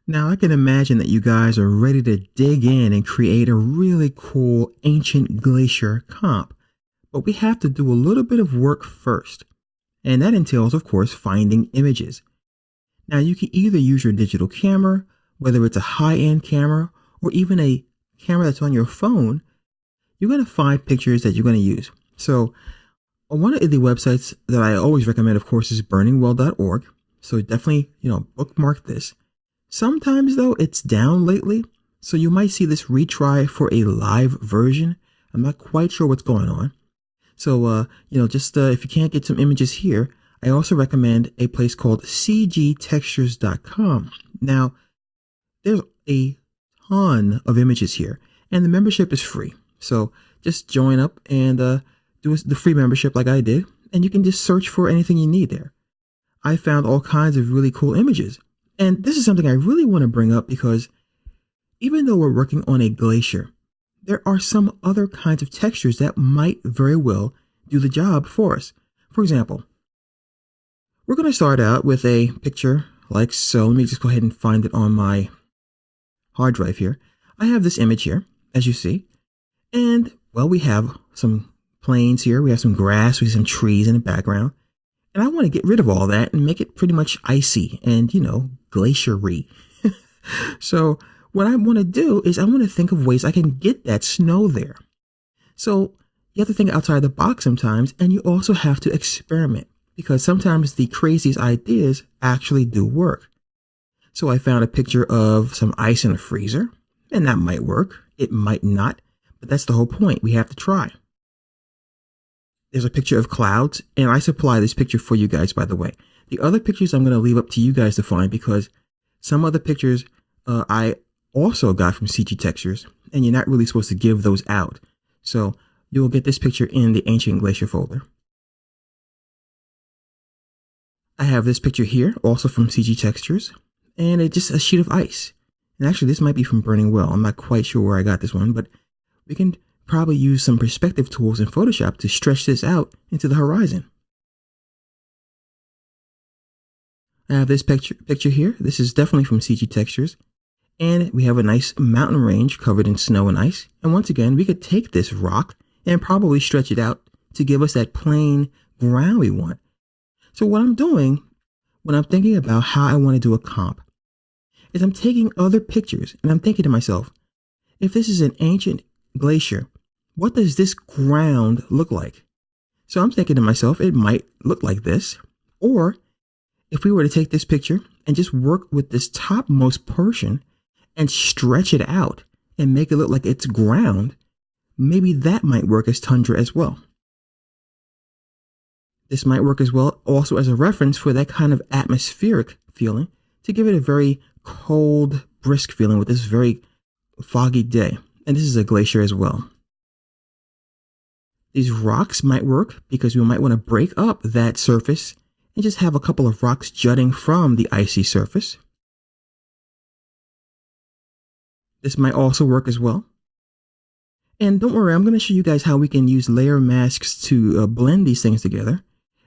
Now, I can imagine that you guys are ready to dig in and create a really cool ancient glacier comp, but we have to do a little bit of work first, and that entails, of course, finding images. Now, you can either use your digital camera, whether it's a high-end camera or even a camera that's on your phone. You're going to find pictures that you're going to use. So, one of the websites that I always recommend, of course, is burningwell.org. So definitely, bookmark this. Sometimes, though, it's down lately, so you might see this retry for a live version. I'm not quite sure what's going on. So, if you can't get some images here, I also recommend a place called cgtextures.com. Now, there's a ton of images here, and the membership is free. So just join up and do the free membership like I did, and you can just search for anything you need there. I found all kinds of really cool images. And this is something I really want to bring up because even though we're working on a glacier, there are some other kinds of textures that might very well do the job for us. For example, we're going to start out with a picture like so. Let me just go ahead and find it on my hard drive here. I have this image here, as you see. And, well, we have some plains here. We have some grass. We have some trees in the background. And I want to get rid of all that and make it pretty much icy and, glacier-y. So what I want to do is I want to think of ways I can get that snow there. So you have to think outside the box sometimes, and you also have to experiment because sometimes the craziest ideas actually do work. So I found a picture of some ice in a freezer, and that might work. It might not, but that's the whole point. We have to try. There's a picture of clouds, and I supply this picture for you guys, by the way. The other pictures I'm going to leave up to you guys to find because some other pictures I also got from CG Textures, and you're not really supposed to give those out. So you'll get this picture in the Ancient Glacier folder. I have this picture here, also from CG Textures, and it's just a sheet of ice. And actually, this might be from Burning Well. I'm not quite sure where I got this one, but we can probably use some perspective tools in Photoshop to stretch this out into the horizon. I have this picture here. This is definitely from CG Textures. And we have a nice mountain range covered in snow and ice. And once again, we could take this rock and probably stretch it out to give us that plain ground we want. So what I'm doing when I'm thinking about how I want to do a comp is I'm taking other pictures and I'm thinking to myself, if this is an ancient glacier, what does this ground look like? So I'm thinking to myself, it might look like this. Or if we were to take this picture and just work with this topmost portion and stretch it out and make it look like it's ground, maybe that might work as tundra as well. This might work as well also as a reference for that kind of atmospheric feeling to give it a very cold, brisk feeling with this very foggy day. And this is a glacier as well. These rocks might work because we might want to break up that surface and just have a couple of rocks jutting from the icy surface. This might also work as well. And don't worry, I'm going to show you guys how we can use layer masks to blend these things together.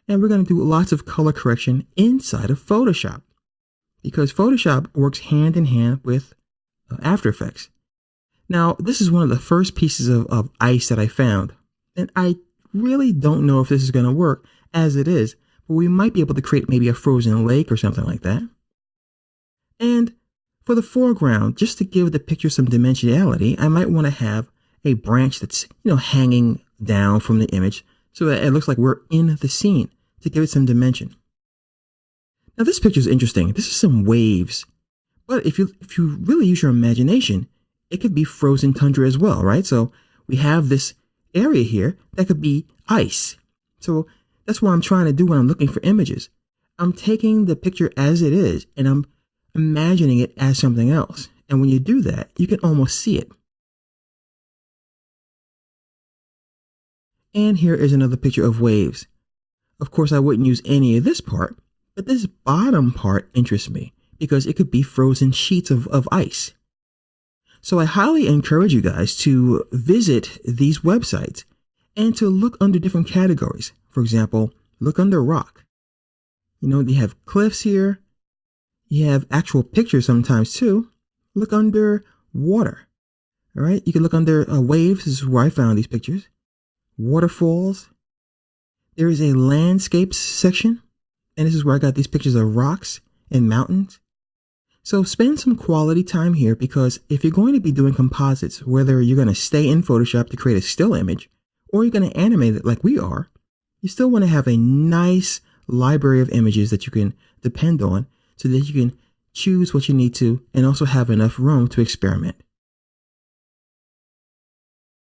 And we're going to do lots of color correction inside of Photoshop because Photoshop works hand in hand with After Effects. Now, this is one of the first pieces of ice that I found. And I really don't know if this is going to work as it is, but we might be able to create maybe a frozen lake or something like that. And for the foreground, just to give the picture some dimensionality, I might want to have a branch that's, hanging down from the image so that it looks like we're in the scene to give it some dimension. Now, this picture is interesting. This is some waves. But if you really use your imagination, it could be frozen tundra as well, right? So we have this area here that could be ice. So that's what I'm trying to do when I'm looking for images. I'm taking the picture as it is and I'm imagining it as something else. And when you do that, you can almost see it. And here is another picture of waves. Of course, I wouldn't use any of this part, but this bottom part interests me because it could be frozen sheets of ice. So I highly encourage you guys to visit these websites and to look under different categories. For example, look under rock. They have cliffs here. You have actual pictures sometimes too. Look under water. All right. You can look under waves. This is where I found these pictures. Waterfalls. There is a landscapes section. And this is where I got these pictures of rocks and mountains. So spend some quality time here, because if you're going to be doing composites, whether you're going to stay in Photoshop to create a still image or you're going to animate it like we are, you still want to have a nice library of images that you can depend on so that you can choose what you need to and also have enough room to experiment.